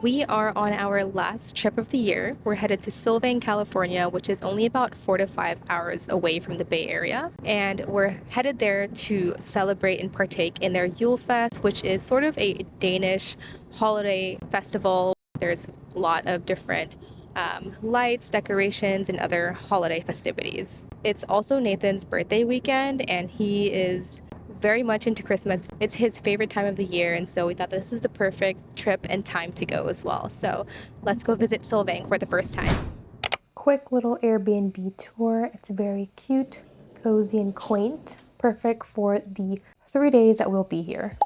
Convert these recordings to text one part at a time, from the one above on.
We are on our last trip of the year. We're headed to Solvang, California, which is only about 4 to 5 hours away from the Bay Area. And we're headed there to celebrate and partake in their Julefest, which is sort of a Danish holiday festival. There's a lot of different lights, decorations, and other holiday festivities. It's also Nathan's birthday weekend, and he is very much into Christmas. It's his favorite time of the year, and so we thought this is the perfect trip and time to go as well. So let's go visit Solvang for the first time. Quick little Airbnb tour. It's very cute, cozy, and quaint. Perfect for the 3 days that we'll be here.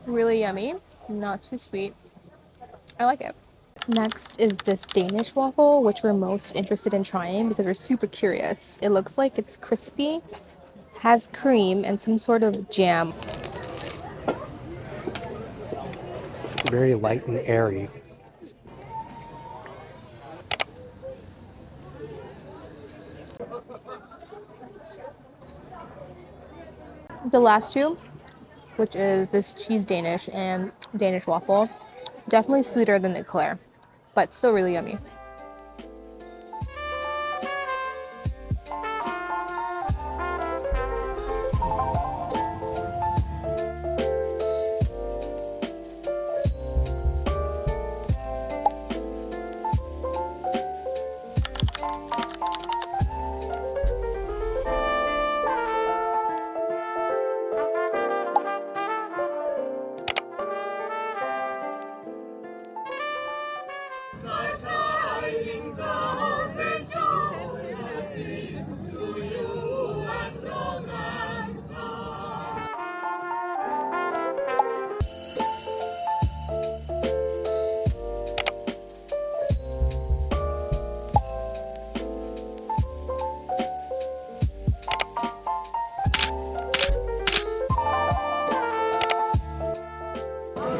Really yummy, not too sweet. I like it. Next is this Danish waffle, which we're most interested in trying because we're super curious. It looks like it's crispy, has cream, and some sort of jam. Very light and airy. The last two, which is this cheese Danish and Danish waffle, definitely sweeter than the eclair, but still really yummy.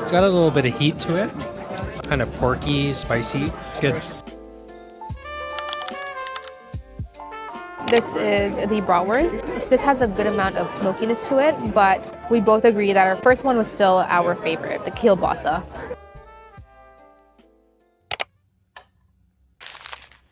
It's got a little bit of heat to it. Kind of porky, spicy. It's good. This is the bratwurst. This has a good amount of smokiness to it, but we both agree that our first one was still our favorite, the kielbasa.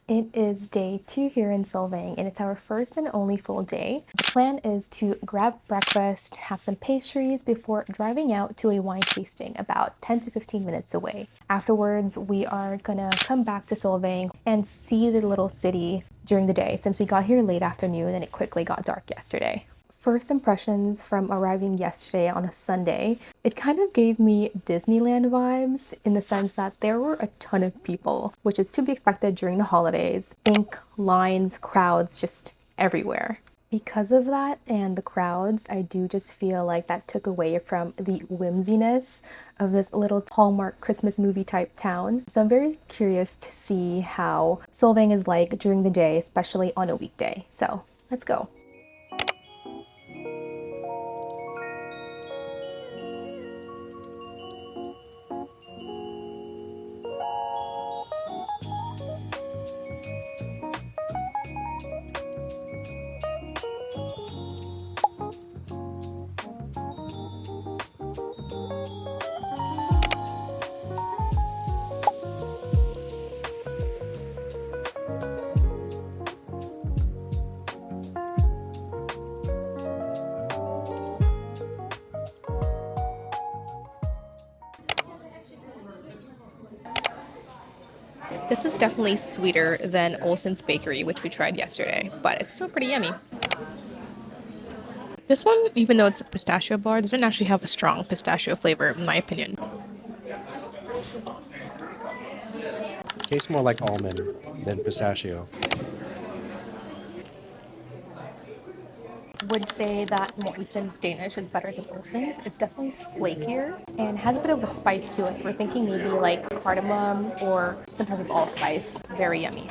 It is day 2 here in Solvang, and it's our first and only full day. The plan is to grab breakfast, have some pastries before driving out to a wine tasting about 10 to 15 minutes away. Afterwards, we are gonna come back to Solvang and see the little city during the day since we got here late afternoon and it quickly got dark yesterday. First impressions from arriving yesterday on a Sunday, it kind of gave me Disneyland vibes in the sense that there were a ton of people, which is to be expected during the holidays. Think lines, crowds, just everywhere. Because of that and the crowds, I do just feel like that took away from the whimsiness of this little Hallmark Christmas movie type town. So I'm very curious to see how Solvang is like during the day, especially on a weekday. So let's go. This is definitely sweeter than Olsen's bakery, which we tried yesterday, but it's still pretty yummy. This one, even though it's a pistachio bar, doesn't actually have a strong pistachio flavor, in my opinion. Tastes more like almond than pistachio. would say that Mortensen's Danish is better than Olsen's. It's definitely flakier and has a bit of a spice to it. We're thinking maybe like cardamom or some type of allspice. Very yummy.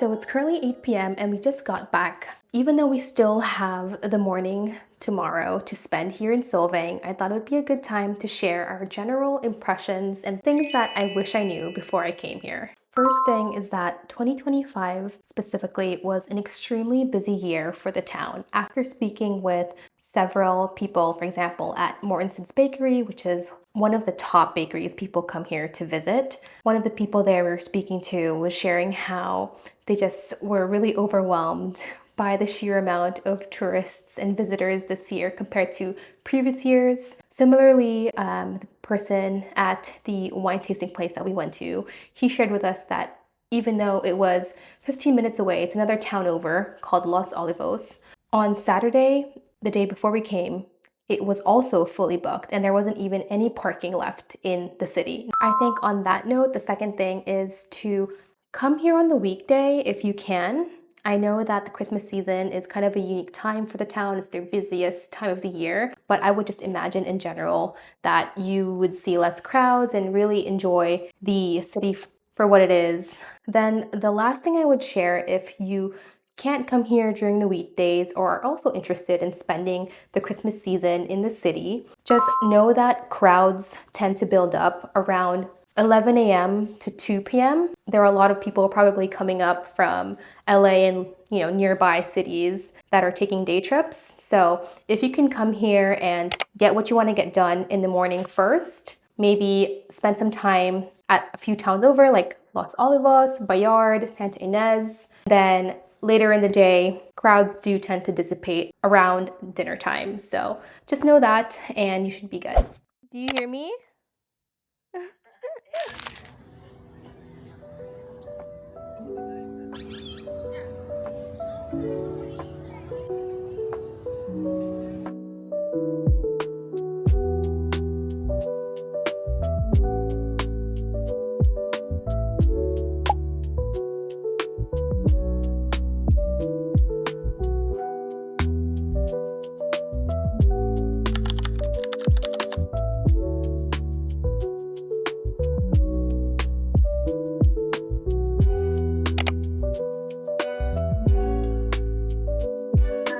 So it's currently 8 p.m. and we just got back. Even though we still have the morning tomorrow to spend here in Solvang, I thought it would be a good time to share our general impressions and things that I wish I knew before I came here. First thing is that 2025 specifically was an extremely busy year for the town. After speaking with several people, for example, at Mortensen's Bakery, which is one of the top bakeries people come here to visit, one of the people there we were speaking to was sharing how they just were really overwhelmed by the sheer amount of tourists and visitors this year compared to previous years. Similarly, the person at the wine tasting place that we went to, he shared with us that even though it was 15 minutes away, it's another town over called Los Olivos. On Saturday, the day before we came, it was also fully booked and there wasn't even any parking left in the city. I think on that note, the second thing is to come here on the weekday if you can. I know that the Christmas season is kind of a unique time for the town. It's their busiest time of the year, but I would just imagine in general that you would see less crowds and really enjoy the city for what it is. Then the last thing I would share, if you can't come here during the weekdays or are also interested in spending the Christmas season in the city, just know that crowds tend to build up around 11 a.m. to 2 p.m. There are a lot of people probably coming up from LA and nearby cities that are taking day trips. So if you can come here and get what you want to get done in the morning first, Maybe spend some time at a few towns over like Los Olivos, Bayard, Santa Ynez. Then later in the day, crowds do tend to dissipate around dinner time. So just know that and you should be good. Do you hear me?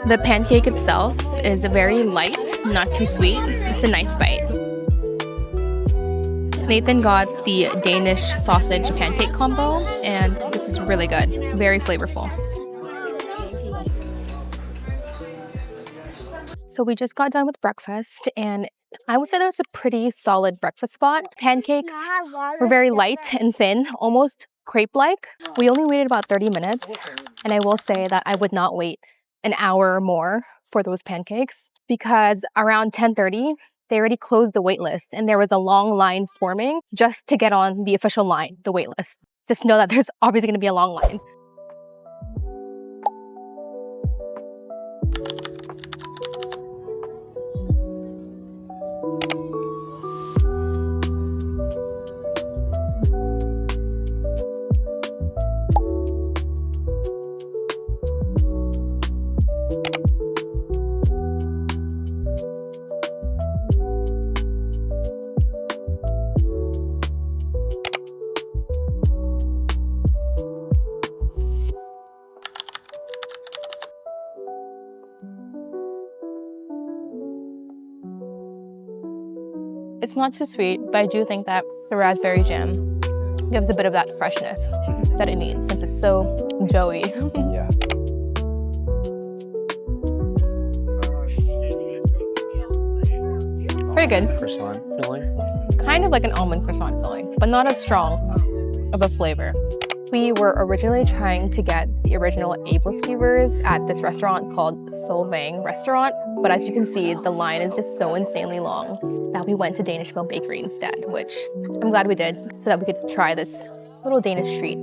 The pancake itself is very light, not too sweet. It's a nice bite. Nathan got the Danish sausage pancake combo, and this is really good, very flavorful. So we just got done with breakfast, and I would say that's a pretty solid breakfast spot. Pancakes were very light and thin, almost crepe-like. We only waited about 30 minutes, and I will say that I would not wait an hour or more for those pancakes because around 10:30, they already closed the wait list and there was a long line forming just to get on the official line, the wait list. Just know that there's obviously going to be a long line. It's not too sweet, but I do think that the raspberry jam gives a bit of that freshness that it needs since it's so doughy. Yeah. Pretty good. Croissant filling. Kind of like an almond croissant filling, but not as strong of a flavor. We were originally trying to get the original Æbleskivers at this restaurant called Solvang Restaurant, but as you can see, the line is just so insanely long that we went to Danish Bakery instead, which I'm glad we did so that we could try this little Danish treat.